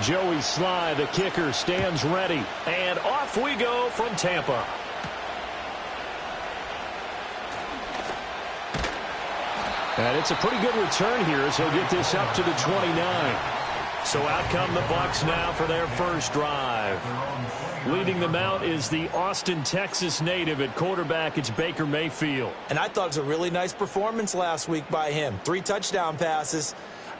Joey Sly, the kicker, stands ready. And off we go from Tampa. And it's a pretty good return here as he'll get this up to the 29. So out come the Bucs now for their first drive. Leading them out is the Austin, Texas native at quarterback. It's Baker Mayfield. And I thought it was a really nice performance last week by him. 3 touchdown passes.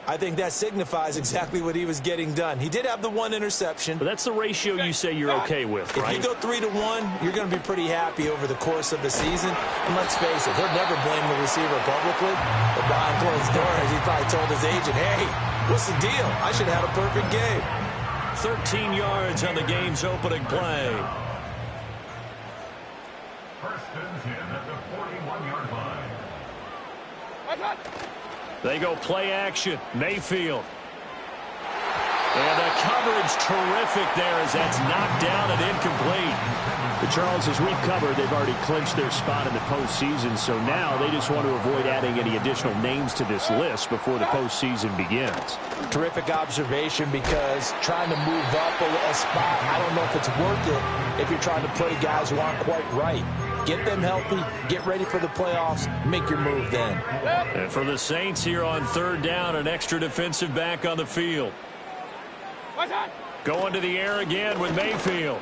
I think that signifies exactly what he was getting done. He did have the 1 interception. But that's the ratio you say you're okay with, right? If you go 3-to-1, you're going to be pretty happy over the course of the season. And let's face it, he'll never blame the receiver publicly. But behind closed doors, he probably told his agent, hey, what's the deal? I should have had a perfect game. 13 yards on the game's opening play. First and 10 at the 41-yard line. They go play action. Mayfield. And the coverage terrific there as that's knocked down and incomplete. But Charles, as we've covered, they've already clinched their spot in the postseason, so now they just want to avoid adding any additional names to this list before the postseason begins. Terrific observation, because trying to move up a spot, I don't know if it's worth it if you're trying to play guys who aren't quite right. Get them healthy, get ready for the playoffs, make your move then. And for the Saints here on 3rd down, an extra defensive back on the field. Going to the air again with Mayfield.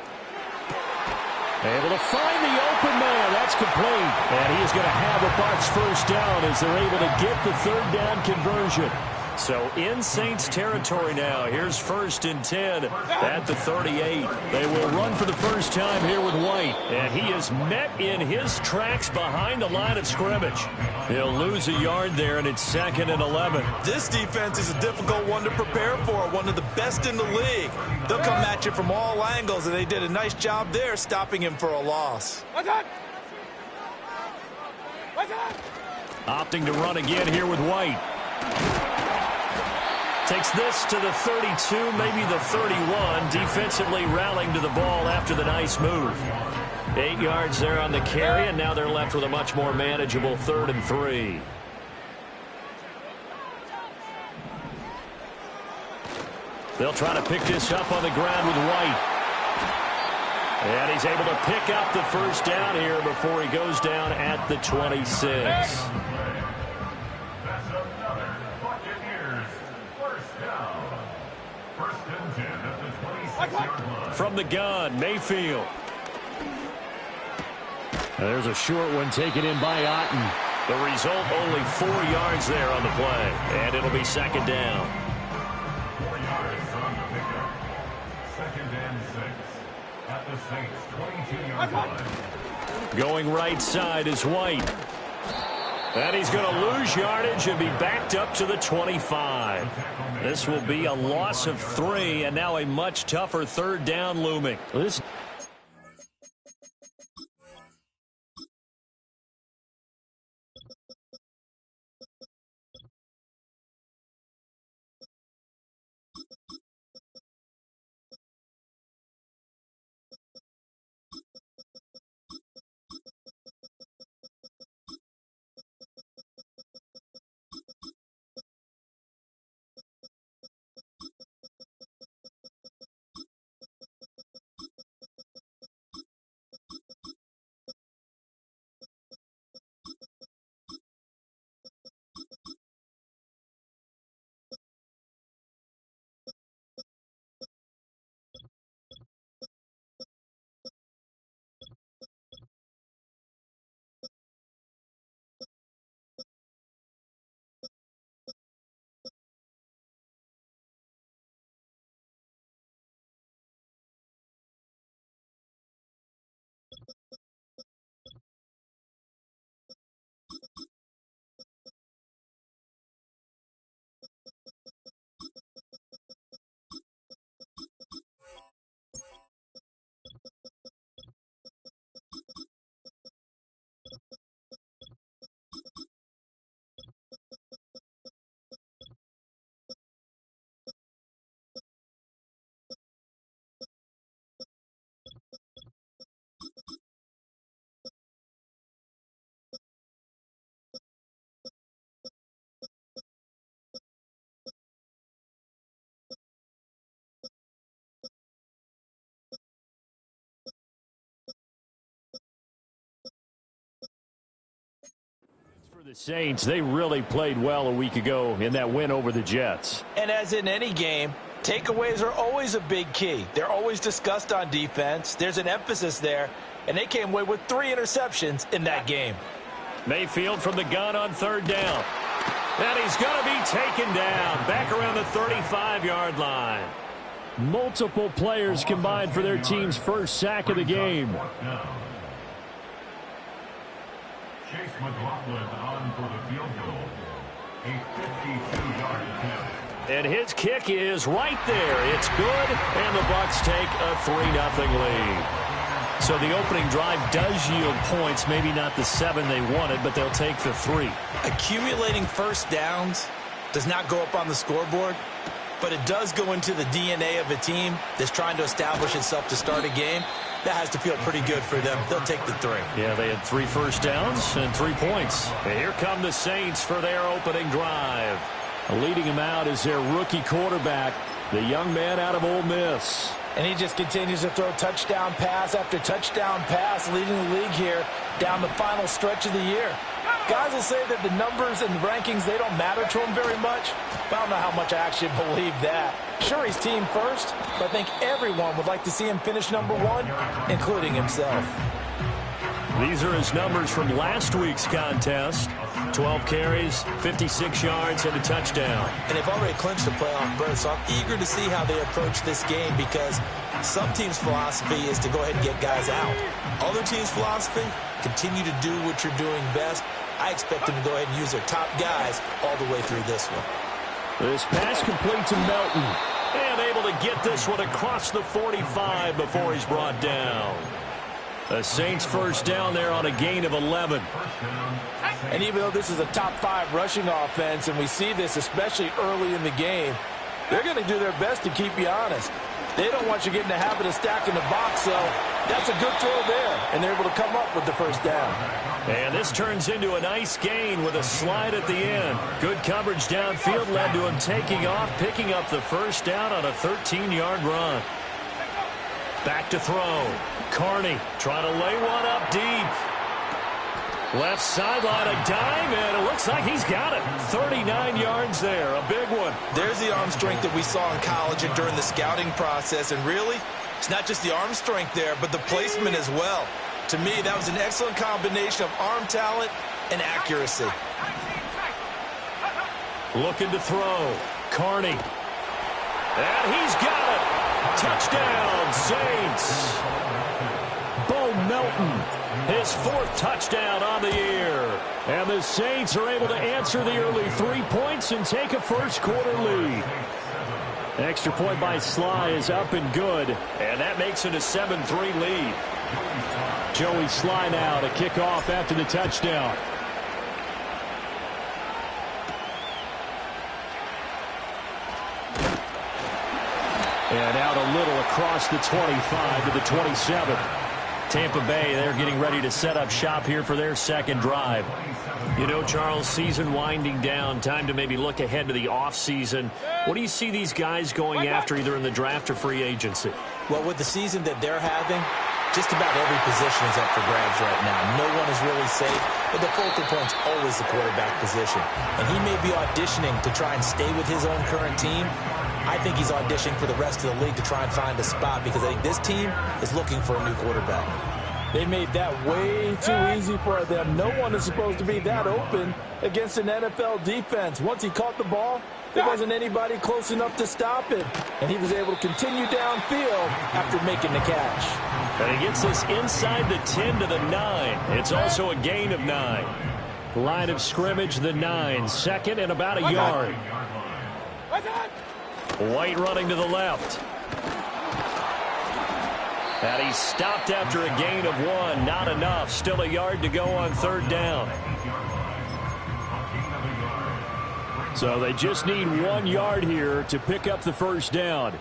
Able to find the open man. That's complete. And he is going to have a Bucs first down as they're able to get the 3rd down conversion. So in Saints territory now. Here's 1st and 10 at the 38. They will run for the first time here with White. And he is met in his tracks behind the line of scrimmage. He'll lose a yard there, and it's 2nd and 11. This defense is a difficult one to prepare for, one of the best in the league. They'll come at you from all angles, and they did a nice job there stopping him for a loss. Opting to run again here with White. Takes this to the 32, maybe the 31. Defensively rallying to the ball after the nice move. 8 yards there on the carry, and now they're left with a much more manageable 3rd and 3. They'll try to pick this up on the ground with White. And he's able to pick up the first down here before he goes down at the 26. From the gun, Mayfield. There's a short one taken in by Otten. The result, only 4 yards there on the play. And it'll be 2nd down. 4 yards on the pickup. 2nd and 6 at the Saints' 22-yard line. Going right side is White. And he's going to lose yardage and be backed up to the 25. This will be a loss of 3, and now a much tougher 3rd down looming. This For the Saints, they really played well a week ago in that win over the Jets. And as in any game, takeaways are always a big key. They're always discussed on defense. There's an emphasis there, and they came away with 3 interceptions in that game. Mayfield from the gun on third down. And he's going to be taken down back around the 35-yard line. Multiple players combined for their team's first sack of the game. Chase McLaughlin on for the field goal. A 52-yard attempt. And his kick is right there. It's good, and the Bucs take a 3-0 lead. So the opening drive does yield points, maybe not the 7 they wanted, but they'll take the 3. Accumulating first downs does not go up on the scoreboard, but it does go into the DNA of a team that's trying to establish itself to start a game. That has to feel pretty good for them. They'll take the 3. Yeah, they had 3 first downs and 3 points. And here come the Saints for their opening drive. Leading them out is their rookie quarterback, the young man out of Ole Miss. And he just continues to throw touchdown pass after touchdown pass, leading the league here down the final stretch of the year. Guys will say that the numbers and the rankings, they don't matter to him very much. But I don't know how much I actually believe that. Sure, he's team first, but I think everyone would like to see him finish number 1, including himself. These are his numbers from last week's contest. 12 carries, 56 yards, and a touchdown. And they've already clinched the playoff berth, so I'm eager to see how they approach this game because some teams' philosophy is to go ahead and get guys out. Other teams' philosophy, continue to do what you're doing best. I expect them to go ahead and use their top guys all the way through this one. This pass complete to Melton. And able to get this one across the 45 before he's brought down. The Saints first down there on a gain of 11. And even though this is a top 5 rushing offense, and we see this especially early in the game, they're going to do their best to keep you honest. They don't want you getting the habit of stacking the box, so that's a good throw there. And they're able to come up with the first down. And this turns into a nice gain with a slide at the end. Good coverage downfield led to him taking off, picking up the first down on a 13-yard run. Back to throw. Carney trying to lay one up deep. Left sideline, a dive, and it looks like he's got it. 39 yards there, a big one. There's the arm strength that we saw in college and during the scouting process. And really, it's not just the arm strength there, but the placement as well. To me, that was an excellent combination of arm talent and accuracy. Looking to throw. Carney. And he's got it. Touchdown, Saints. Bo Melton, his 4th touchdown on the year. And the Saints are able to answer the early 3 points and take a first-quarter lead. Extra point by Sly is up and good, and that makes it a 7-3 lead. Joey Sly now to kick off after the touchdown. And out a little across the 25 to the 27. Tampa Bay, they're getting ready to set up shop here for their second drive. You know, Charles, season winding down, time to maybe look ahead to the offseason. What do you see these guys going after either in the draft or free agency? Well, with the season that they're having, just about every position is up for grabs right now. No one is really safe, but the focal point's always the quarterback position. And he may be auditioning to try and stay with his own current team. I think he's auditioning for the rest of the league to try and find a spot because I think this team is looking for a new quarterback. They made that way too easy for them. No one is supposed to be that open against an NFL defense. Once he caught the ball, there wasn't anybody close enough to stop it. And he was able to continue downfield after making the catch. And he gets this inside the 10 to the 9. It's also a gain of 9. Line of scrimmage, the 9. Second and about a yard. White running to the left. And he stopped after a gain of 1. Not enough. Still a yard to go on third down. So they just need 1 yard here to pick up the first down.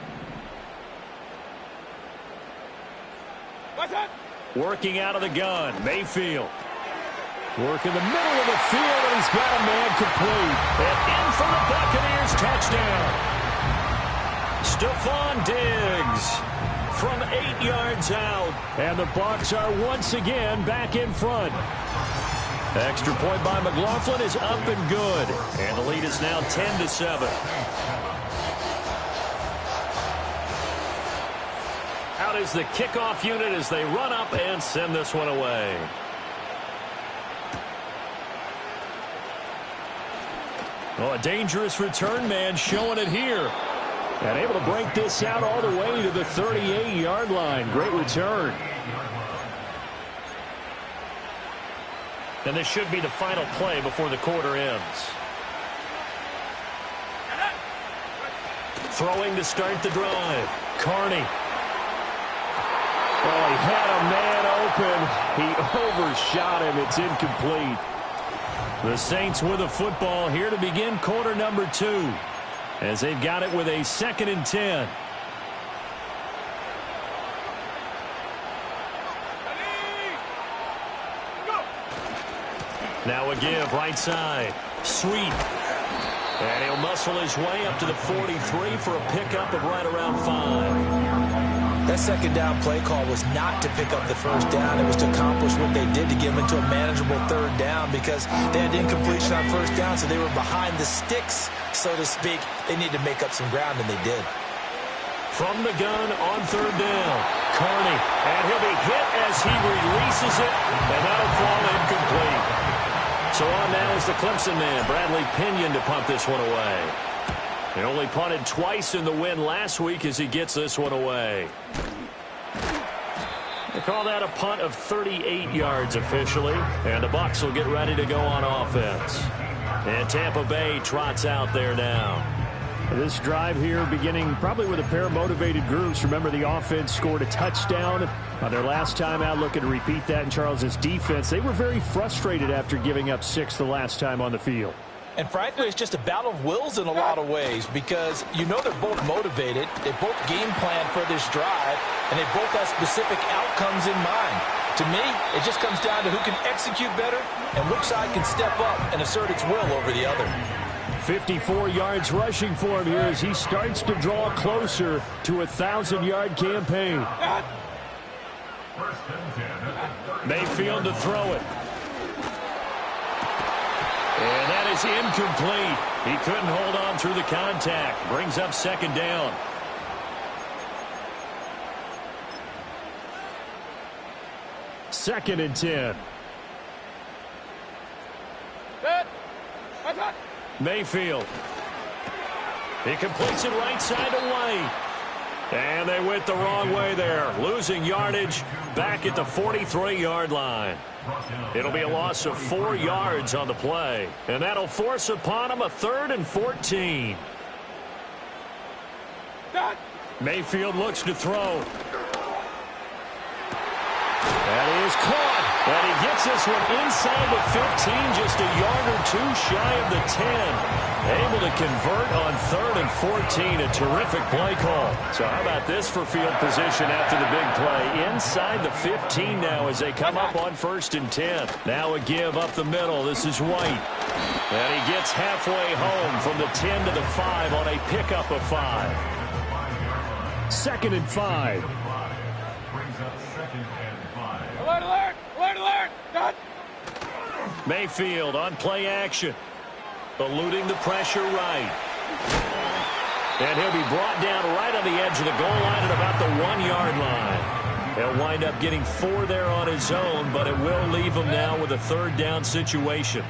Working out of the gun, Mayfield. Working the middle of the field, and he's got a man complete. And in for the Buccaneers touchdown. Stephon Diggs from 8 yards out. And the Bucs are once again back in front. Extra point by McLaughlin is up and good. And the lead is now 10-7. Out is the kickoff unit as they run up and send this one away. Oh, a dangerous return man showing it here. And able to break this out all the way to the 38-yard line. Great return. And this should be the final play before the quarter ends. Throwing to start the drive. Carney. Oh, he had a man open. He overshot him. It's incomplete. The Saints with the football here to begin quarter number 2. As they've got it with a 2nd and 10. Now a give, right side. Sweep. And he'll muscle his way up to the 43 for a pickup of right around 5. That second down play call was not to pick up the first down. It was to accomplish what they did to get them into a manageable third down because they had incompletion on first down, so they were behind the sticks, so to speak. They needed to make up some ground, and they did. From the gun on third down, Carney. And he'll be hit as he releases it, and that'll fall incomplete. So on now is the Clemson man, Bradley Pinion, to punt this one away. He only punted twice in the win last week as he gets this one away. They call that a punt of 38 yards officially. And the Bucs will get ready to go on offense. And Tampa Bay trots out there now. This drive here beginning probably with a pair of motivated groups. Remember, the offense scored a touchdown on their last time out, looking to repeat that in Charles's defense. They were very frustrated after giving up 6 the last time on the field. And frankly, it's just a battle of wills in a lot of ways because you know they're both motivated. They both game plan for this drive, and they both have specific outcomes in mind. To me, it just comes down to who can execute better and which side can step up and assert its will over the other. 54 yards rushing for him here as he starts to draw closer to a 1,000-yard campaign. Mayfield to throw it. And that is incomplete. He couldn't hold on through the contact. Brings up 2nd down. Second and 10. Mayfield. He completes it right side to White. And they went the wrong way there. Losing yardage back at the 43-yard line. It'll be a loss of 4 yards on the play. And that'll force upon him a 3rd and 14. Mayfield looks to throw. That is caught. And he gets this one inside the 15, just a yard or 2 shy of the 10. Able to convert on 3rd and 14. A terrific play call. So how about this for field position after the big play? Inside the 15 now as they come up on 1st and 10. Now a give up the middle. This is White. And he gets halfway home from the 10 to the 5 on a pickup of 5. 2nd and 5. Alert, alert! Alert, alert! Done! Mayfield on play action. Eluding the pressure right. And he'll be brought down right on the edge of the goal line at about the 1-yard line. He'll wind up getting 4 there on his own, but it will leave him now with a 3rd down situation.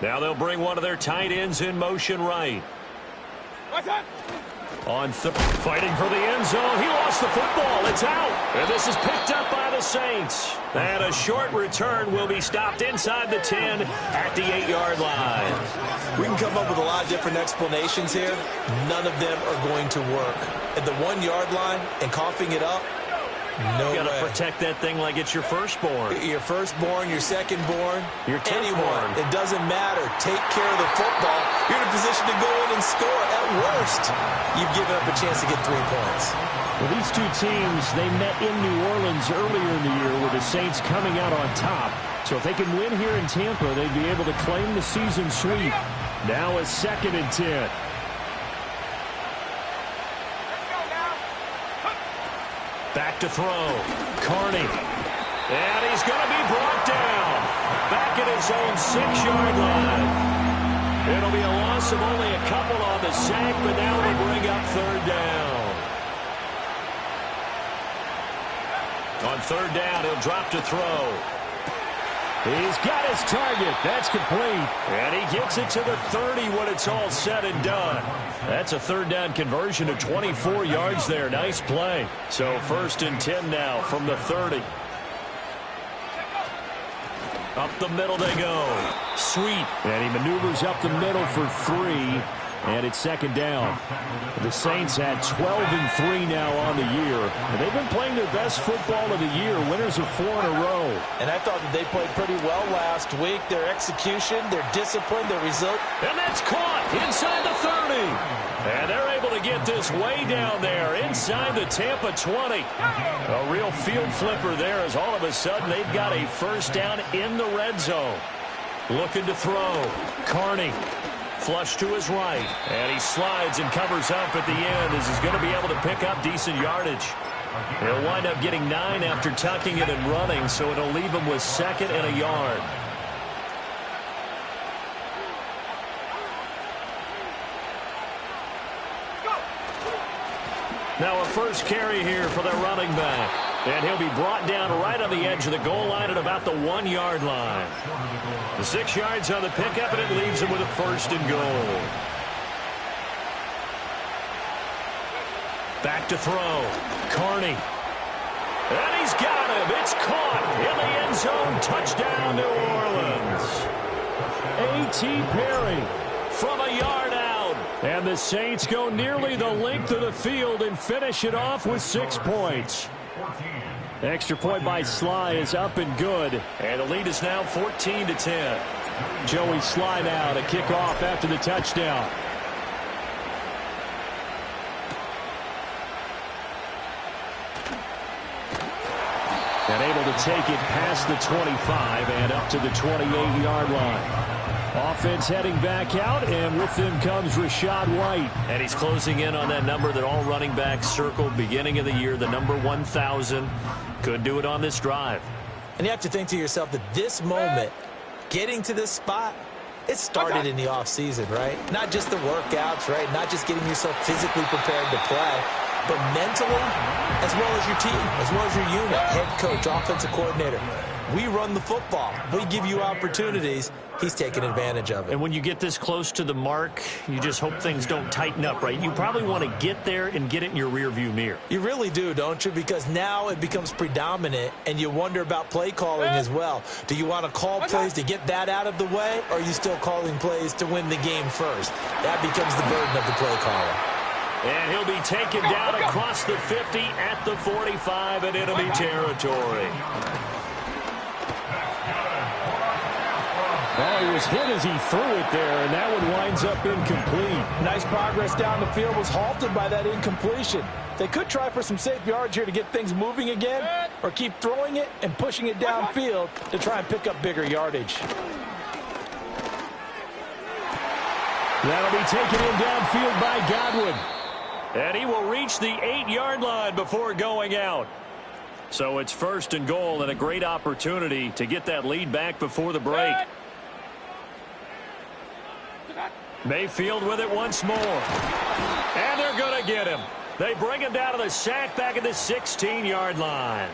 Now they'll bring one of their tight ends in motion right. Fighting for the end zone. He lost the football. It's out. And this is picked up by the Saints. And a short return will be stopped inside the 10 at the 8-yard line. We can come up with a lot of different explanations here. None of them are going to work. At the 1-yard line and coughing it up, no way. You got to protect that thing like it's your firstborn. Your firstborn, your secondborn, your anyone. It doesn't matter. Take care of the football. You're in a position to go in and score. At worst, you've given up a chance to get 3 points. Well, these two teams, they met in New Orleans earlier in the year with the Saints coming out on top. So if they can win here in Tampa, they'd be able to claim the season sweep. Now a 2nd and 10. Back to throw. Carney. And he's going to be brought down. Back at his own 6-yard line. It'll be a loss of only a couple on the sack, but now it'll bring up third down. On third down, he'll drop to throw. He's got his target. That's complete. And he gets it to the 30 when it's all said and done. That's a third down conversion of 24 yards there. Nice play. So 1st and 10 now from the 30. Up the middle they go. Sweet. And he maneuvers up the middle for 3. And it's 2nd down. The Saints had 12-3 now on the year. And they've been playing their best football of the year. Winners of 4 in a row. And I thought that they played pretty well last week. Their execution, their discipline, their result. And that's caught inside the 30. And they're able to get this way down there inside the Tampa 20. A real field flipper there as all of a sudden they've got a 1st down in the red zone. Looking to throw. Carney. Flush to his right, and he slides and covers up at the end as he's going to be able to pick up decent yardage. He'll wind up getting 9 after tucking it and running, so it'll leave him with 2nd and a yard. Now a first carry here for their running back. And he'll be brought down right on the edge of the goal line at about the 1-yard line. The 6 yards on the pickup, and it leaves him with a 1st and goal. Back to throw. Carney. And he's got him. It's caught in the end zone. Touchdown, New Orleans. A.T. Perry from a yard out. And the Saints go nearly the length of the field and finish it off with 6 points. Extra point by Sly is up and good. And the lead is now 14-10. Joey Sly now to kick off after the touchdown. And able to take it past the 25 and up to the 28-yard line. Offense heading back out, and with them comes Rachaad White. And he's closing in on that number that all running backs circled beginning of the year, the number 1,000. Could do it on this drive. And you have to think to yourself that this moment, getting to this spot, it started in the offseason, right? Not just the workouts, right? Not just getting yourself physically prepared to play, but mentally, as well as your team, as well as your unit, head coach, offensive coordinator. We run the football. We give you opportunities. He's taking advantage of it. And when you get this close to the mark, you just hope things don't tighten up, right? You probably want to get there and get it in your rearview mirror. You really do, don't you? Because now it becomes predominant, and you wonder about play calling as well. Do you want to call plays to get that out of the way, or are you still calling plays to win the game first? That becomes the burden of the play caller. And he'll be taken down across the 50 at the 45 and enemy territory. Oh, he was hit as he threw it there, and that one winds up incomplete. Nice progress down the field was halted by that incompletion. They could try for some safe yards here to get things moving again, or keep throwing it and pushing it downfield to try and pick up bigger yardage. That'll be taken in downfield by Godwin. And he will reach the 8-yard line before going out. So it's 1st and goal, and a great opportunity to get that lead back before the break. Mayfield with it once more. And they're going to get him. They bring him down to the sack back at the 16-yard line.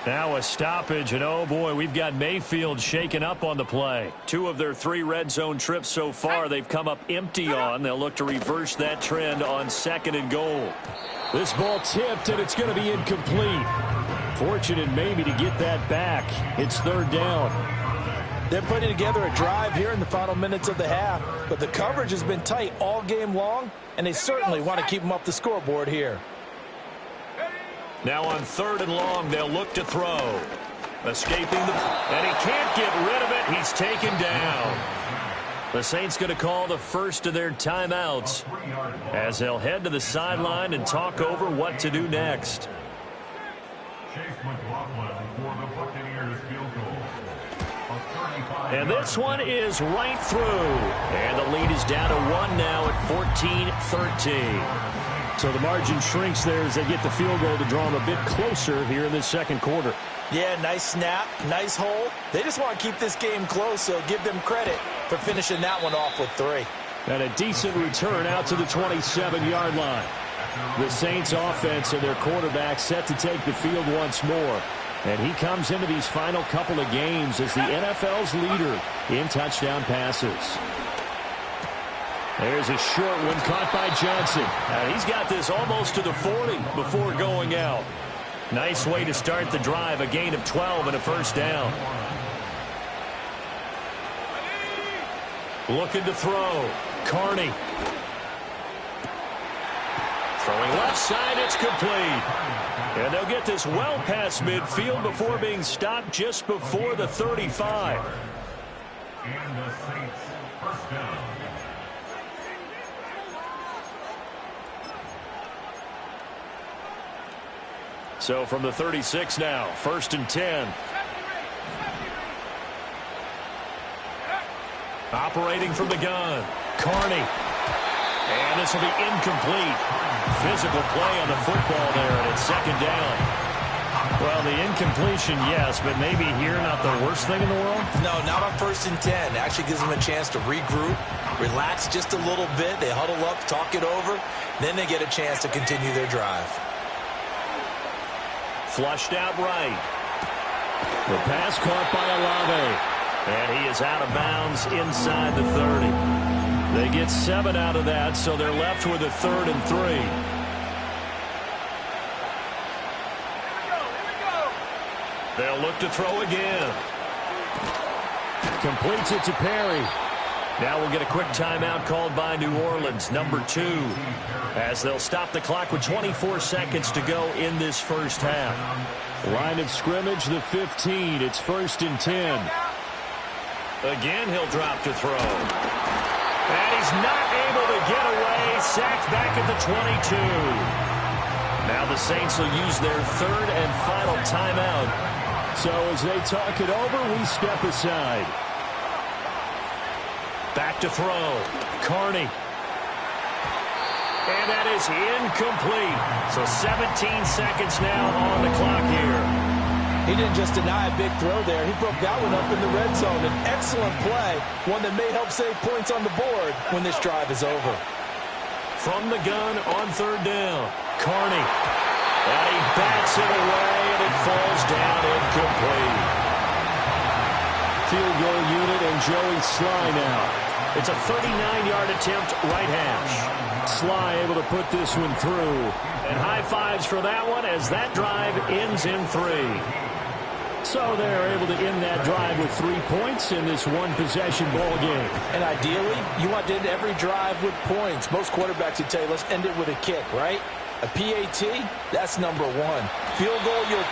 Now a stoppage, and oh boy, we've got Mayfield shaken up on the play. 2 of their 3 red zone trips so far they've come up empty on. They'll look to reverse that trend on 2nd and goal. This ball tipped, and it's going to be incomplete. Fortunate maybe to get that back. It's 3rd down. They're putting together a drive here in the final minutes of the half, but the coverage has been tight all game long, and they certainly want to keep them off the scoreboard here. Now on 3rd and long, they'll look to throw. Escaping and he can't get rid of it. He's taken down. The Saints going to call the first of their timeouts as they'll head to the sideline and talk over what to do next. And this one is right through. And the lead is down to 1 now at 14-13. So the margin shrinks there as they get the field goal to draw them a bit closer here in this second quarter. Yeah, nice snap, nice hole. They just want to keep this game close, so give them credit for finishing that one off with 3. And a decent return out to the 27-yard line. The Saints offense and their quarterback set to take the field once more. And he comes into these final couple of games as the NFL's leader in touchdown passes. There's a short one caught by Johnson. He's got this almost to the 40 before going out. Nice way to start the drive, a gain of 12 and a first down. Looking to throw. Carney. Throwing left side, it's complete. And they'll get this well past midfield before being stopped just before the 35. And the Saints first down. So from the 36 now, 1st and 10. Operating from the gun. Carney. And this will be incomplete. Physical play on the football there, and it's 2nd down. Well, the incompletion, yes, but maybe here not the worst thing in the world? No, not on 1st and 10. Actually gives them a chance to regroup, relax just a little bit. They huddle up, talk it over. Then they get a chance to continue their drive. Flushed out right. The pass caught by Olave. And he is out of bounds inside the 30. They get 7 out of that, so they're left with a 3rd and 3. They'll look to throw again. Completes it to Perry. Now we'll get a quick timeout called by New Orleans, number 2, as they'll stop the clock with 24 seconds to go in this first half. Line of scrimmage, the 15. It's 1st and 10. Again, he'll drop to throw. And he's not able to get away. Sacked back at the 22. Now the Saints will use their 3rd and final timeout. So as they talk it over, we step aside. Back to throw. Carney. And that is incomplete. So 17 seconds now on the clock here. He didn't just deny a big throw there. He broke that one up in the red zone. An excellent play, one that may help save points on the board when this drive is over. From the gun on 3rd down. Carney. And he bats it away, and it falls down incomplete. Field goal unit and Joey Sly now. It's a 39-yard attempt, right hash. Sly able to put this one through. And high fives for that one as that drive ends in 3. So they're able to end that drive with 3 points in this one-possession ball game. And ideally, you want to end every drive with points. Most quarterbacks would tell you, let's end it with a kick, right? A PAT, that's number 1. Field goal, you're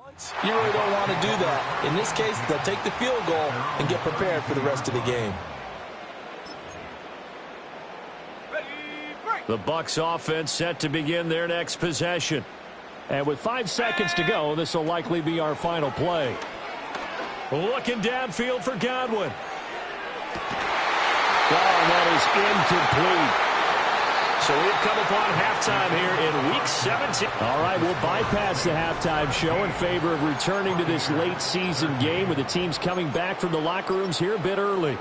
You really don't want to do that. In this case, they'll take the field goal and get prepared for the rest of the game. The Bucs offense set to begin their next possession. And with 5 seconds to go, this will likely be our final play. Looking downfield for Godwin. Oh, and that is incomplete. So we've come upon halftime here in Week 17. All right, we'll bypass the halftime show in favor of returning to this late season game with the teams coming back from the locker rooms here a bit early.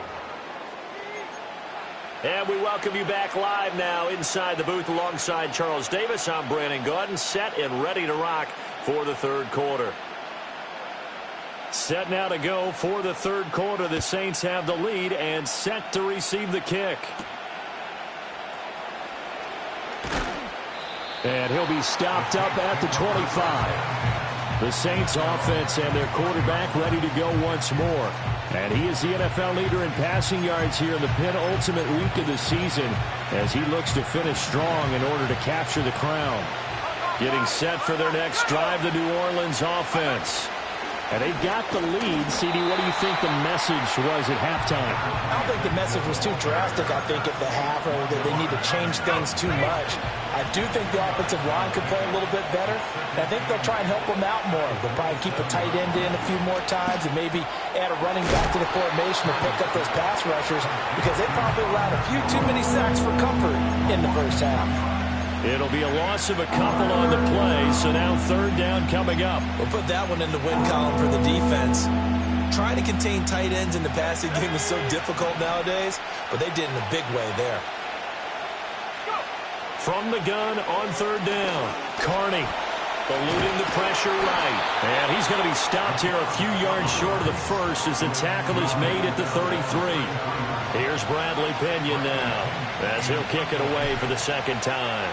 And we welcome you back live now inside the booth alongside Charles Davis. I'm Brandon Gaudin, set and ready to rock for the third quarter. Set now to go for the third quarter. The Saints have the lead and set to receive the kick. And he'll be stopped up at the 25. The Saints offense and their quarterback ready to go once more. And he is the NFL leader in passing yards here in the penultimate week of the season as he looks to finish strong in order to capture the crown. Getting set for their next drive, the New Orleans offense. And they've got the lead. CD, what do you think the message was at halftime? I don't think the message was too drastic, I think, at the half, or that they need to change things too much. I do think the offensive line could play a little bit better. And I think they'll try and help them out more. They'll probably keep a tight end in a few more times and maybe add a running back to the formation to pick up those pass rushers because they probably allowed a few too many sacks for comfort in the first half. It'll be a loss of a couple on the play, so now third down coming up. We'll put that one in the win column for the defense. Trying to contain tight ends in the passing game is so difficult nowadays, but they did in a big way there. From the gun on third down, Carney eluding the pressure right. And he's going to be stopped here a few yards short of the first as the tackle is made at the 33. Here's Bradley Pinion now as he'll kick it away for the second time.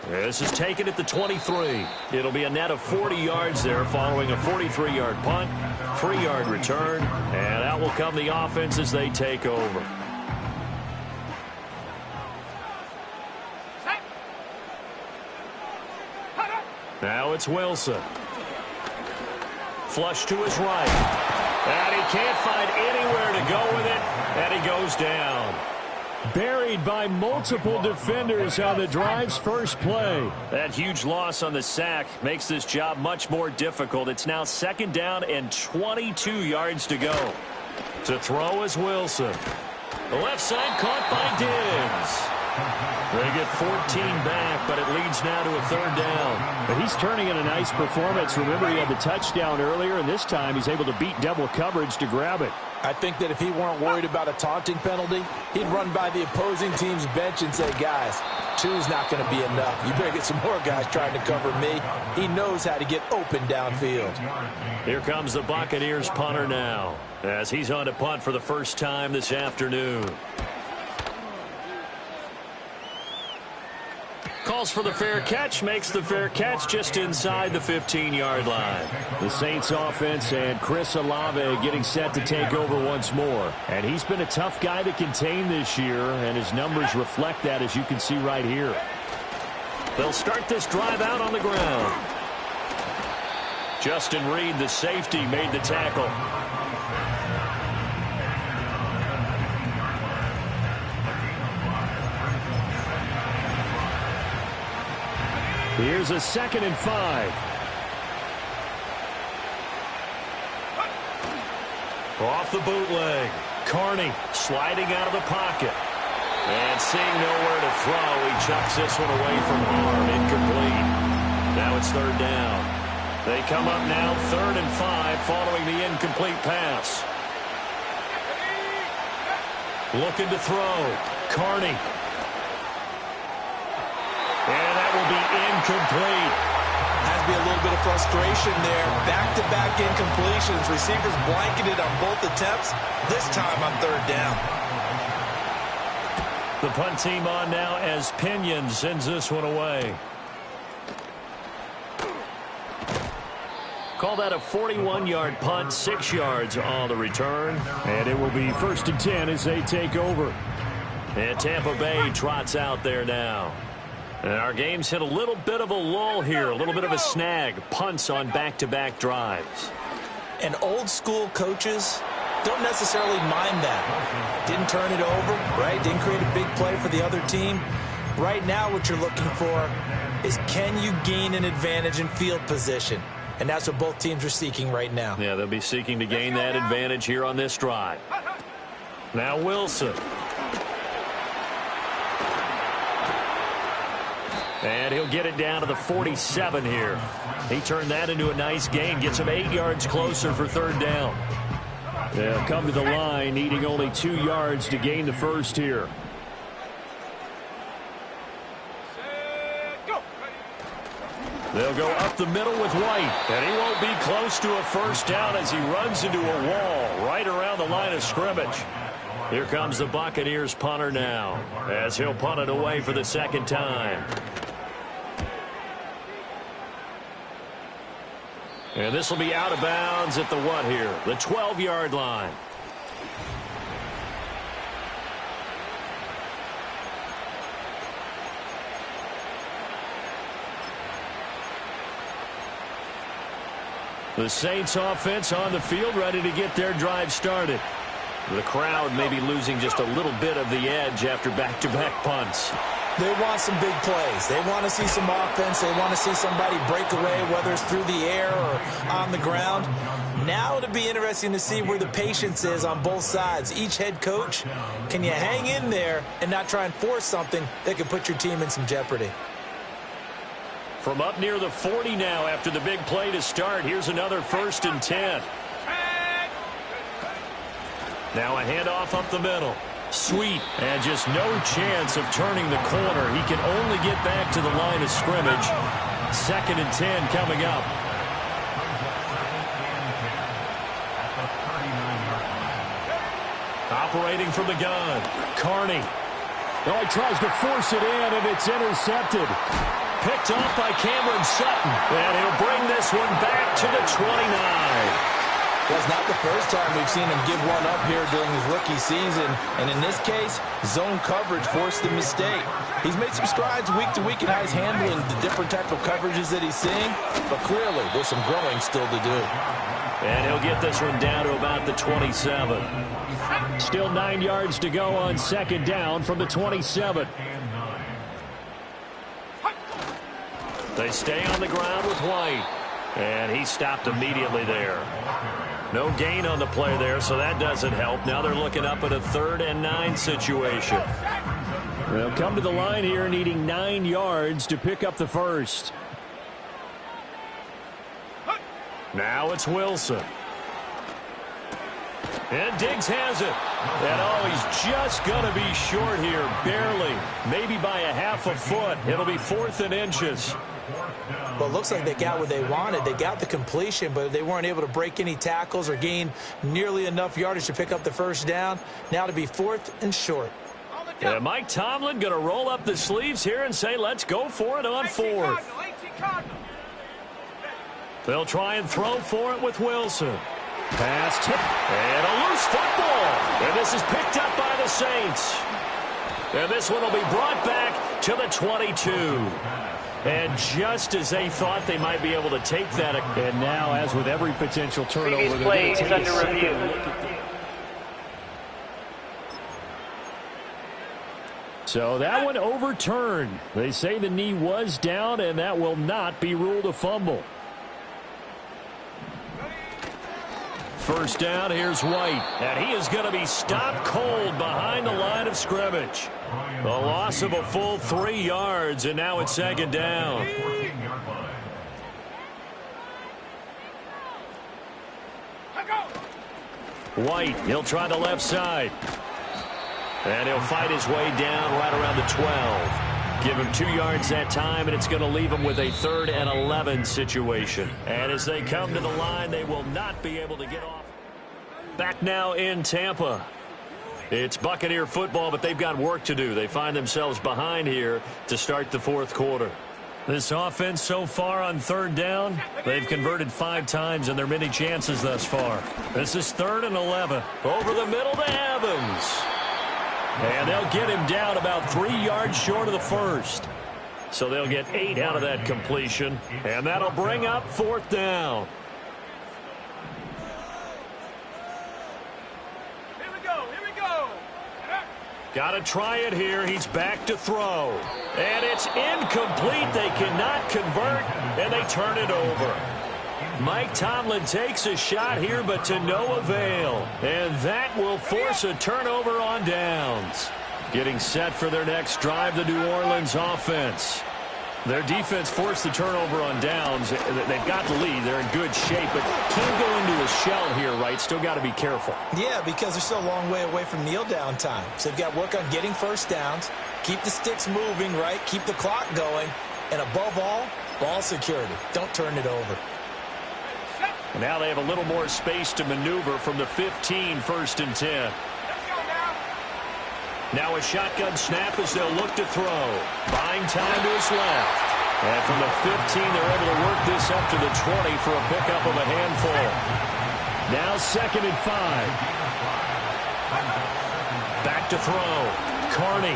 This is taken at the 23. It'll be a net of 40 yards there following a 43-yard punt, 3-yard return, and out will come the offense as they take over. Now it's Wilson. Flush to his right. And he can't find anywhere to go with it, and he goes down. Buried by multiple defenders on the drive's first play. That huge loss on the sack makes this job much more difficult. It's now second down and 22 yards to go. To throw is Wilson. The left side caught by Diggs. They get 14 back, but it leads now to a third down. But he's turning in a nice performance. Remember, he had the touchdown earlier, and this time he's able to beat double coverage to grab it. I think that if he weren't worried about a taunting penalty, he'd run by the opposing team's bench and say, guys, two's not going to be enough. You better get some more guys trying to cover me. He knows how to get open downfield. Here comes the Buccaneers punter now as he's on to punt for the first time this afternoon. Calls for the fair catch, makes the fair catch just inside the 15-yard line. The Saints offense and Chris Olave getting set to take over once more. And he's been a tough guy to contain this year, and his numbers reflect that, as you can see right here. They'll start this drive out on the ground. Justin Reed, the safety, made the tackle. Here's a 2nd and 5. Off the bootleg. Carney sliding out of the pocket. And seeing nowhere to throw, he chucks this one away from harm. Incomplete. Now it's third down. They come up now 3rd and 5 following the incomplete pass. Looking to throw. Carney. And that will be incomplete. Has to be a little bit of frustration there. Back-to-back incompletions. Receivers blanketed on both attempts. This time on third down. The punt team on now as Pinion sends this one away. Call that a 41-yard punt, 6 yards on the return. And it will be 1st and 10 as they take over. And Tampa Bay trots out there now. And our game's hit a little bit of a lull here, a little bit of a snag. Punts on back-to-back drives. And old-school coaches don't necessarily mind that. Didn't turn it over, right? Didn't create a big play for the other team. Right now what you're looking for is, can you gain an advantage in field position? And that's what both teams are seeking right now. Yeah, they'll be seeking to gain that advantage here on this drive. Now Wilson. And he'll get it down to the 47 here. He turned that into a nice gain. Gets him 8 yards closer for third down. They'll come to the line, needing only 2 yards to gain the first here. They'll go up the middle with White. And he won't be close to a first down as he runs into a wall right around the line of scrimmage. Here comes the Buccaneers punter now, as he'll punt it away for the second time. And this will be out of bounds at the what here? The 12-yard line. The Saints offense on the field, ready to get their drive started. The crowd may be losing just a little bit of the edge after back-to-back punts. They want some big plays. They want to see some offense. They want to see somebody break away, whether it's through the air or on the ground. Now it'll be interesting to see where the patience is on both sides. Each head coach, can you hang in there and not try and force something that could put your team in some jeopardy? From up near the 40 now after the big play to start, here's another 1st and 10. Now a handoff up the middle. Sweet, and just no chance of turning the corner. He can only get back to the line of scrimmage. 2nd and 10 coming up. Operating from the gun, Carney. Oh, he tries to force it in, and it's intercepted. Picked off by Cameron Sutton, and he'll bring this one back to the 29. Well, it's not the first time we've seen him give one up here during his rookie season. And in this case, zone coverage forced the mistake. He's made some strides week to week in how he's handling the different type of coverages that he's seeing. But clearly, there's some growing still to do. And he'll get this one down to about the 27. Still 9 yards to go on 2nd down from the 27. They stay on the ground with White. And he stopped immediately there. No gain on the play there, so that doesn't help. Now they're looking up at a 3rd and 9 situation. They'll come to the line here needing 9 yards to pick up the first. Now it's Wilson. And Diggs has it. And oh, he's just going to be short here, barely. Maybe by a half a foot. It'll be 4th and inches. Well, it looks like they got what they wanted. They got the completion, but they weren't able to break any tackles or gain nearly enough yardage to pick up the first down. Now to be 4th and short. Yeah, Mike Tomlin going to roll up the sleeves here and say, let's go for it on 4th. They'll try and throw for it with Wilson. Pass tip. And a loose football. And this is picked up by the Saints. And this one will be brought back to the 22. And just as they thought they might be able to take that. And now, as with every potential turnover, Previous play is under review. So that one overturned. They say the knee was down, and that will not be ruled a fumble. First down, here's White. And he is going to be stopped cold behind the line of scrimmage. A loss of a full 3 yards, and now it's 2nd down. White, he'll try the left side. And he'll fight his way down right around the 12. Give him 2 yards that time, and it's going to leave him with a 3rd and 11 situation. And as they come to the line, they will not be able to get off. Back now in Tampa. It's Buccaneer football, but they've got work to do. They find themselves behind here to start the 4th quarter. This offense so far on 3rd down, they've converted 5 times in their many chances thus far. This is 3rd and 11. Over the middle to Evans. And they'll get him down about 3 yards short of the first. So they'll get 8 out of that completion, and that'll bring up 4th down. Got to try it here. He's back to throw. And it's incomplete. They cannot convert, and they turn it over. Mike Tomlin takes a shot here, but to no avail. And that will force a turnover on downs. Getting set for their next drive, the New Orleans offense. Their defense forced the turnover on downs. They've got the lead. They're in good shape, but can't go into a shell here, right? Still got to be careful. Yeah, because they're still a long way away from kneel down time. So they've got to work on getting first downs, keep the sticks moving, right? Keep the clock going, and above all, ball security. Don't turn it over. Now they have a little more space to maneuver from the 15, 1st and 10. Now a shotgun snap as they'll look to throw. Buying time to his left. And from the 15, they're able to work this up to the 20 for a pickup of a handful. Now 2nd and 5. Back to throw. Carney.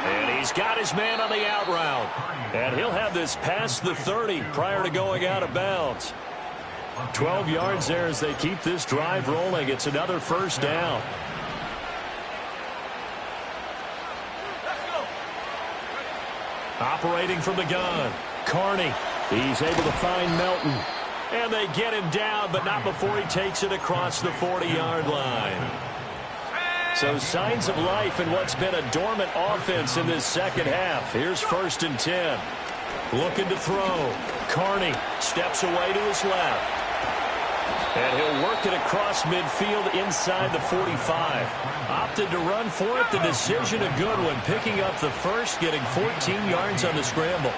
And he's got his man on the out route. And he'll have this past the 30 prior to going out of bounds. 12 yards there as they keep this drive rolling. It's another 1st down. Operating from the gun, Carney. He's able to find Melton. And they get him down, but not before he takes it across the 40-yard line. So signs of life in what's been a dormant offense in this second half. Here's 1st and 10. Looking to throw. Carney steps away to his left. And he'll work it across midfield inside the 45. Opted to run for it. The decision a good one. Picking up the first, getting 14 yards on the scramble.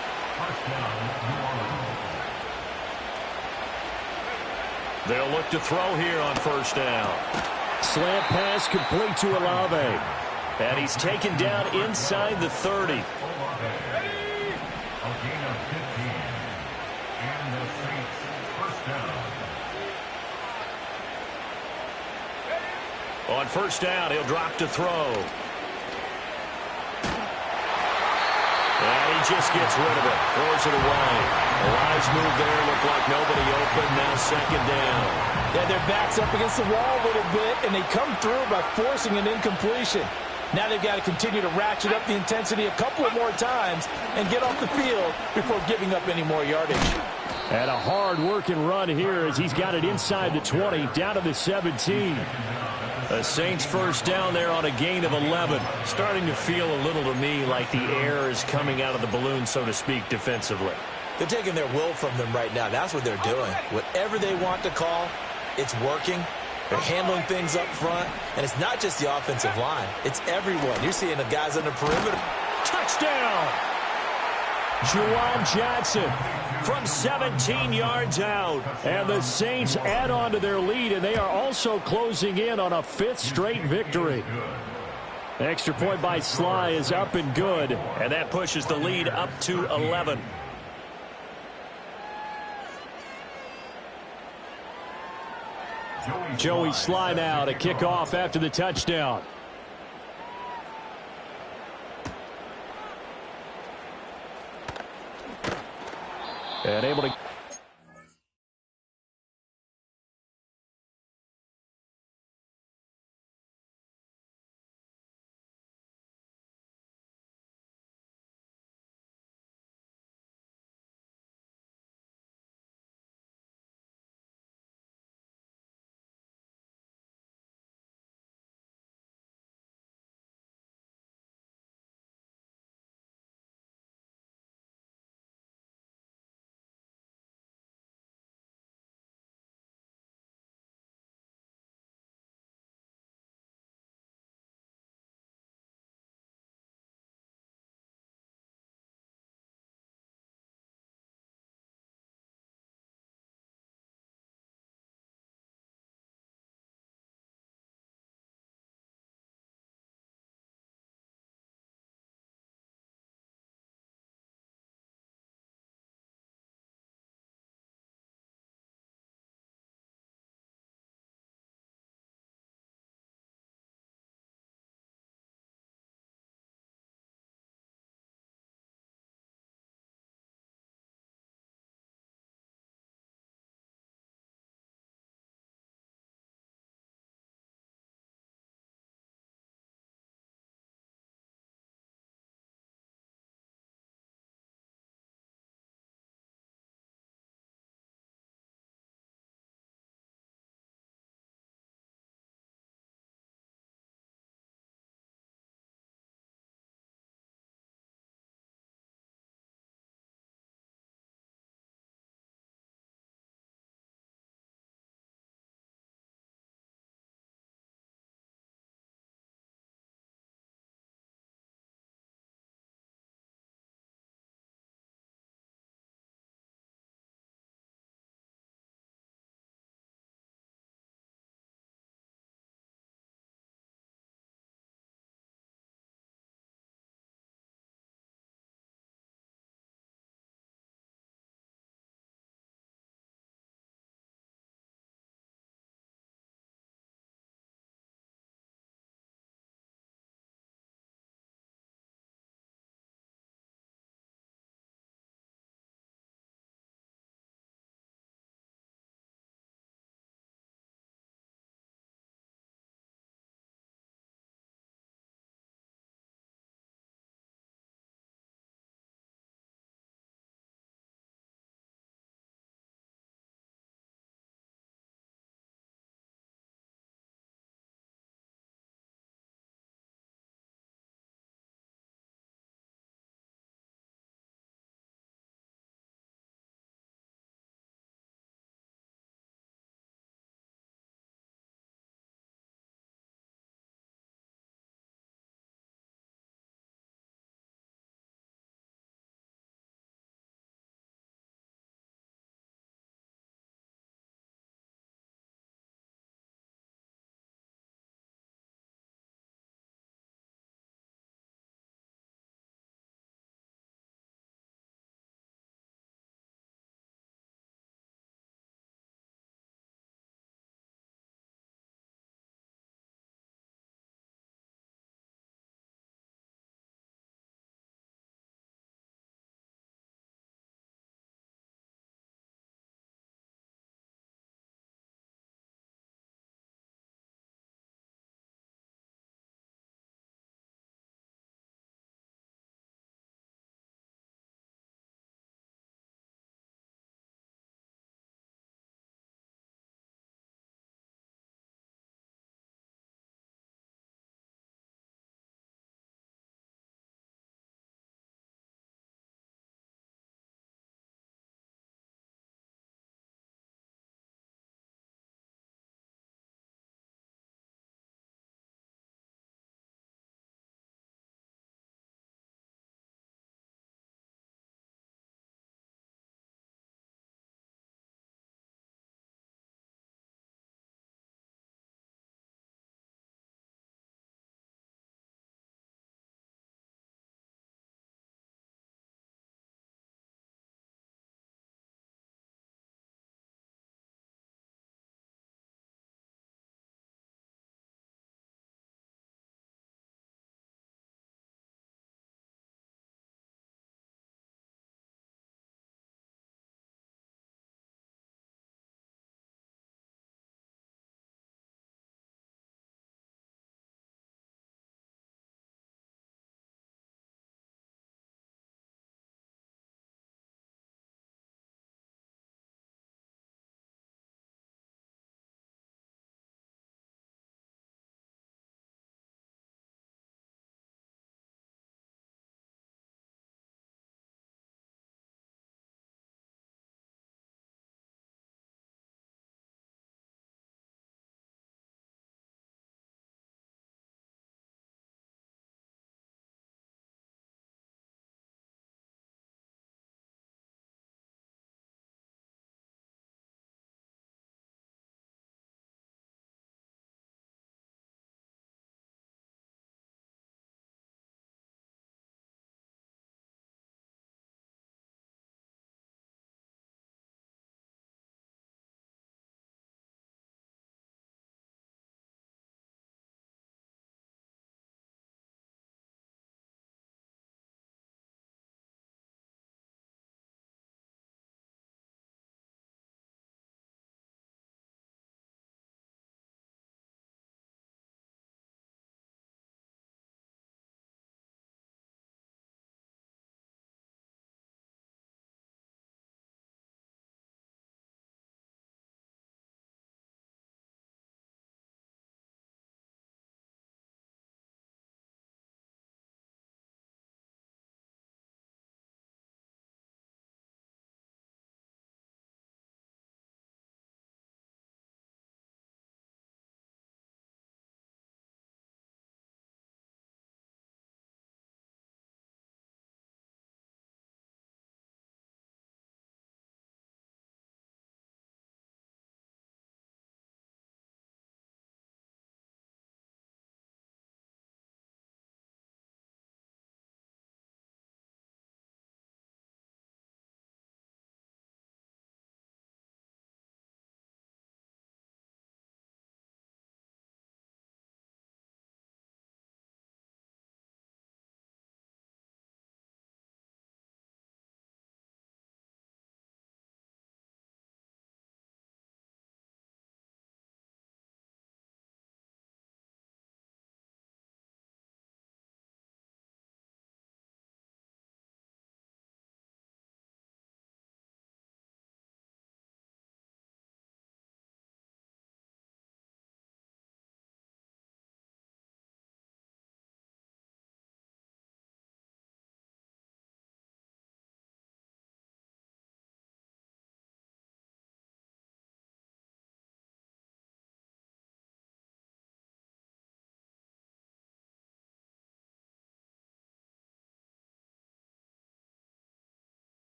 They'll look to throw here on 1st down. Slant pass complete to Olave. And he's taken down inside the 30. On 1st down, he'll drop to throw. And he just gets rid of it. Throws it away. A wise move there. Looked like nobody open. Now 2nd down. Yeah, their back's up against the wall a little bit, and they come through by forcing an incompletion. Now they've got to continue to ratchet up the intensity a couple of more times and get off the field before giving up any more yardage. And a hard-working run here as he's got it inside the 20, down to the 17. The Saints 1st down there on a gain of 11. Starting to feel a little to me like the air is coming out of the balloon, so to speak, defensively. They're taking their will from them right now. That's what they're doing. Whatever they want to call, it's working. They're handling things up front. And it's not just the offensive line. It's everyone. You're seeing the guys on the perimeter. Touchdown! Juwan Johnson from 17 yards out. And the Saints add on to their lead, and they are also closing in on a 5th straight victory. Extra point by Sly is up and good, and that pushes the lead up to 11. Joey Sly now to kick off after the touchdown. And able to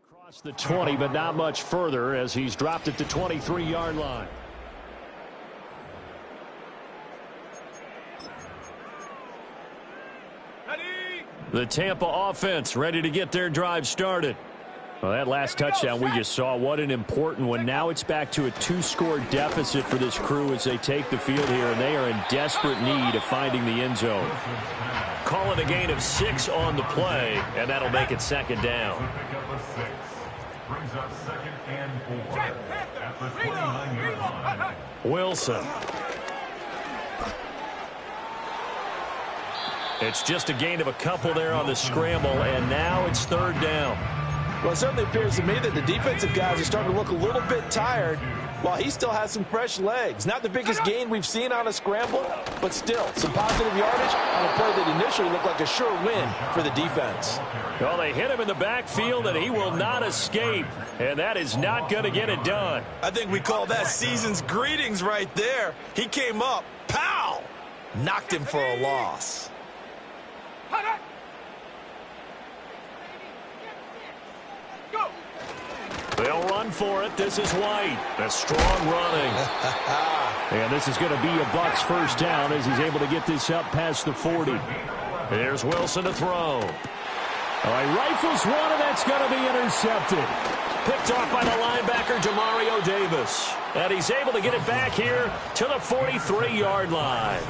Across the 20, but not much further as he's dropped it to 23-yard line. The Tampa offense ready to get their drive started. Well, that last touchdown we just saw, what an important one. Now it's back to a 2-score deficit for this crew as they take the field here, and they are in desperate need of finding the end zone. Call it a gain of 6 on the play, and that'll make it second down. Pick up a 6. Brings up 2nd and 4 at the 29-yard line. Wilson. It's just a gain of a couple there on the scramble, and now it's 3rd down. Well, it certainly appears to me that the defensive guys are starting to look a little bit tired while he still has some fresh legs. Not the biggest gain we've seen on a scramble, but still some positive yardage on a play that initially looked like a sure win for the defense. Well, they hit him in the backfield, and he will not escape, and that is not going to get it done. I think we call that season's greetings right there. He came up, pow! Knocked him for a loss. They'll run for it. This is White. That's strong running. And this is going to be a Bucs first down as he's able to get this up past the 40. Here's Wilson to throw. All right, rifles one, and that's going to be intercepted. Picked off by the linebacker, Demario Davis. And he's able to get it back here to the 43-yard line.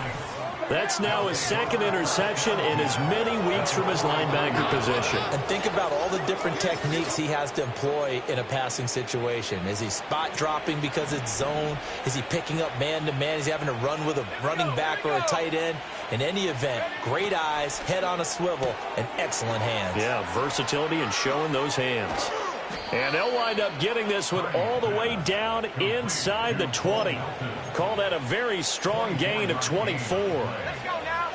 That's now his 2nd interception in as many weeks from his linebacker position. And think about all the different techniques he has to employ in a passing situation. Is he spot dropping because it's zone? Is he picking up man-to-man? Is he having to run with a running back or a tight end? In any event, great eyes, head on a swivel, and excellent hands. Yeah, versatility and showing those hands. And they'll wind up getting this one all the way down inside the 20. Call that a very strong gain of 24. First down,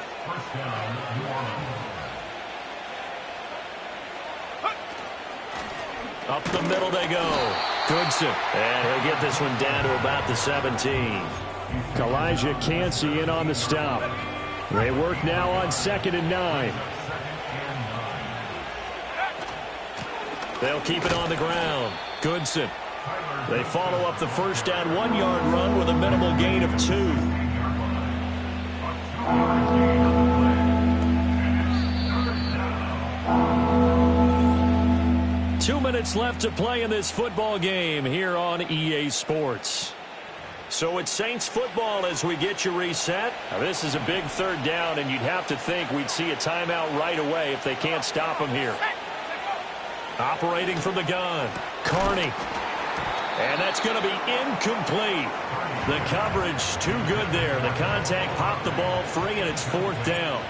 New Orleans. Up the middle they go. Goodson. And he'll get this one down to about the 17. Elijah Cansey in on the stop. They work now on 2nd and 9. They'll keep it on the ground. Goodson. They follow up the first down 1-yard run with a minimal gain of 2. 2 minutes left to play in this football game here on EA Sports. So it's Saints football as we get you reset. Now this is a big 3rd down, and you'd have to think we'd see a timeout right away if they can't stop him here. Operating from the gun, Carney. And that's going to be incomplete. The coverage too good there. The contact popped the ball free, and it's 4th down.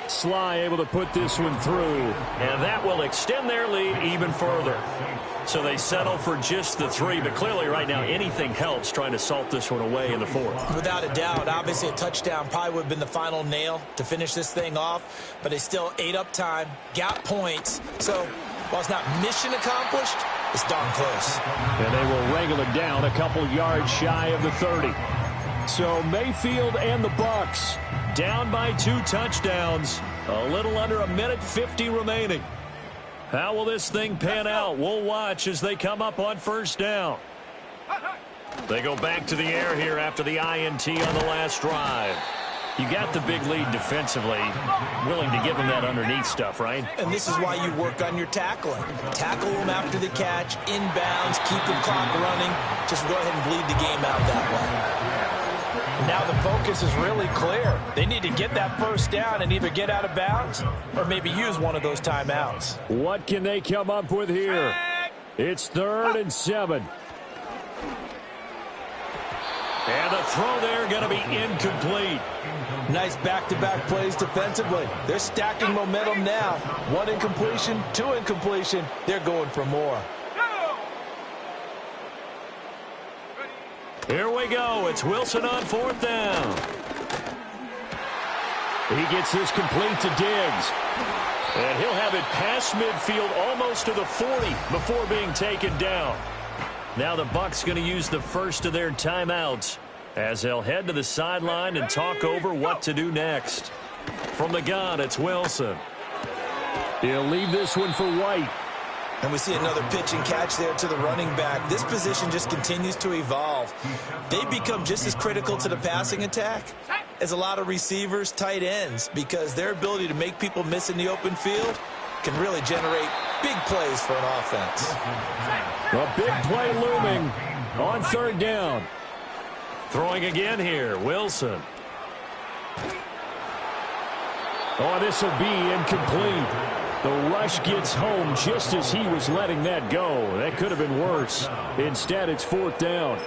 Sly able to put this one through, and that will extend their lead even further. So they settle for just the 3, but clearly right now anything helps trying to salt this one away in the 4th. Without a doubt, obviously a touchdown probably would have been the final nail to finish this thing off, but they still ate up time, got points. So while it's not mission accomplished, it's darn close. And they will wrangle it down a couple yards shy of the 30. So Mayfield and the Bucs down by 2 touchdowns. A little under a minute 50 remaining. How will this thing pan out? We'll watch as they come up on first down. They go back to the air here after the INT on the last drive. You got the big lead defensively, willing to give them that underneath stuff, right? And this is why you work on your tackling. Tackle them after the catch, inbounds, keep the clock running. Just go ahead and bleed the game out that way. Now the focus is really clear. They need to get that first down and either get out of bounds or maybe use one of those timeouts. What can they come up with here? It's 3rd and 7. And the throw there going to be incomplete. Nice back-to-back plays defensively. They're stacking momentum now. 1 incompletion, 2 incompletion. They're going for more. Here we go. It's Wilson on 4th down. He gets this complete to Diggs. And he'll have it past midfield almost to the 40 before being taken down. Now the Bucs going to use the first of their timeouts as they'll head to the sideline and talk over what to do next. From the gun, it's Wilson. He'll leave this one for White. And we see another pitch and catch there to the running back. This position just continues to evolve. They become just as critical to the passing attack as a lot of receivers, tight ends, because their ability to make people miss in the open field can really generate big plays for an offense. A big play looming on third down. Throwing again here, Wilson. Oh, this will be incomplete. The rush gets home just as he was letting that go. That could have been worse. Instead, it's fourth down.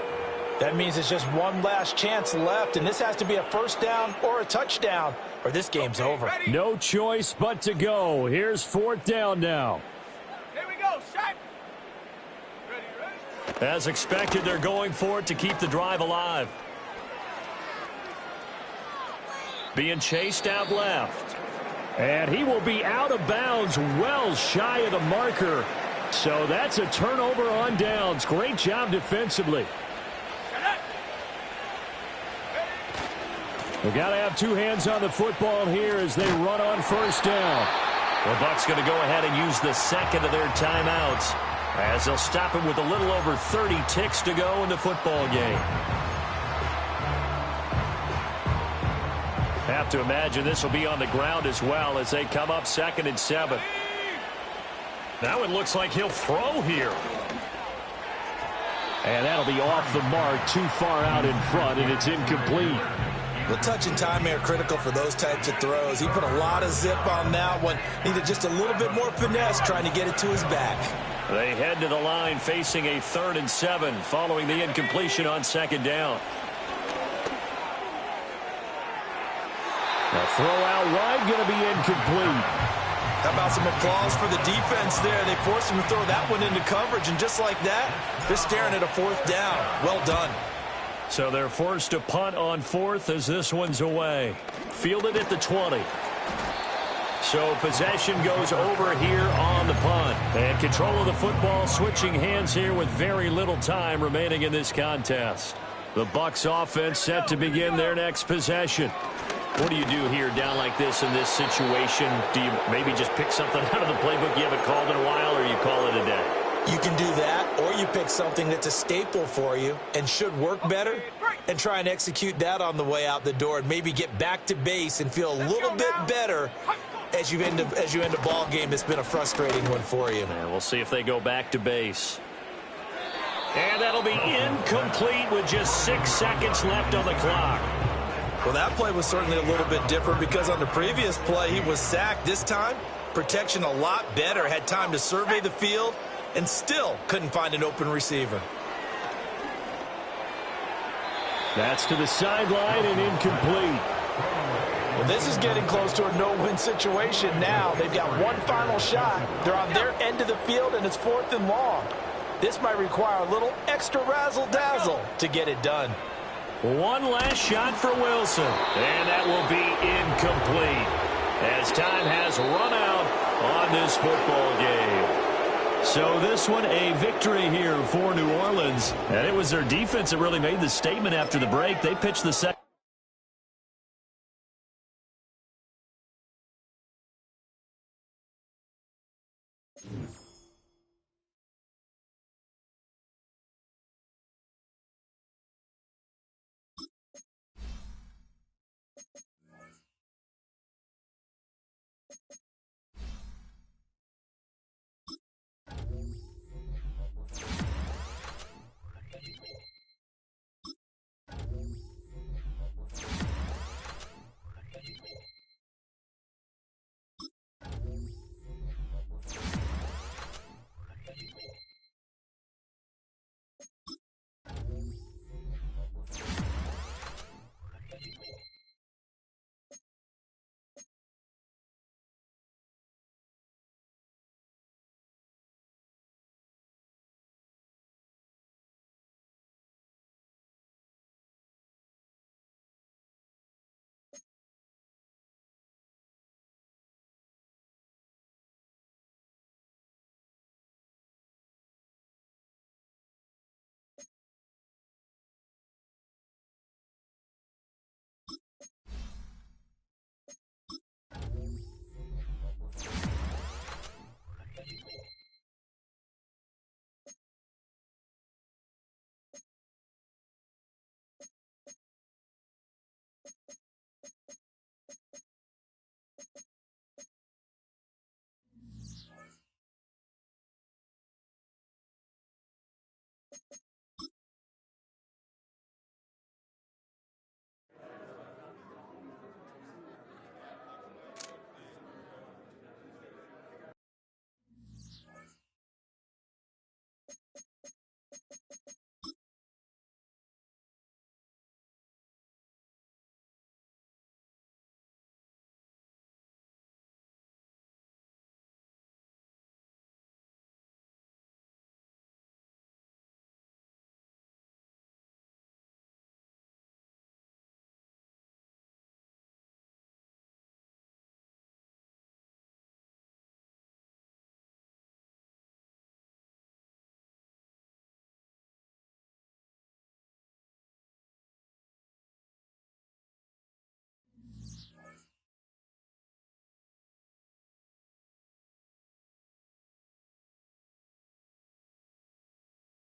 That means it's just one last chance left, and this has to be a first down or a touchdown, or this game's over. No choice but to go. Here's fourth down now. Here we go, set. Ready. As expected, they're going for it to keep the drive alive. Being chased out left. And he will be out of bounds, well shy of the marker. So that's a turnover on downs. Great job defensively. We've got to have two hands on the football here as they run on first down. The Bucs going to go ahead and use the second of their timeouts as they'll stop him with a little over 30 ticks to go in the football game. Have to imagine this will be on the ground as well as they come up 2nd and 7. Now it looks like he'll throw here. And that'll be off the mark, too far out in front, and it's incomplete. The touch and time are critical for those types of throws. He put a lot of zip on that one. Needed just a little bit more finesse trying to get it to his back. They head to the line facing a 3rd and 7 following the incompletion on 2nd down. The throw out wide going to be incomplete. How about some applause for the defense there? They forced him to throw that one into coverage, and just like that, they're staring at a fourth down. Well done. So they're forced to punt on 4th as this one's away. Fielded at the 20. So possession goes over here on the punt. And control of the football switching hands here with very little time remaining in this contest. The Bucs offense set to begin their next possession. What do you do here down like this in this situation? Do you maybe just pick something out of the playbook you haven't called in a while, or you call it a day? You can do that, or you pick something that's a staple for you and should work better and try and execute that on the way out the door and maybe get back to base and feel a little bit better as you end a ball game that's been a frustrating one for you. And we'll see if they go back to base. And that'll be incomplete with just 6 seconds left on the clock. Well, that play was certainly a little bit different because on the previous play, he was sacked. This time, protection a lot better. Had time to survey the field and still couldn't find an open receiver. That's to the sideline and incomplete. Well, this is getting close to a no-win situation now. They've got one final shot. They're on their end of the field, and it's 4th and long. This might require a little extra razzle-dazzle to get it done. One last shot for Wilson, and that will be incomplete as time has run out on this football game. So this one a victory here for New Orleans, and it was their defense that really made the statement after the break. They pitched the second.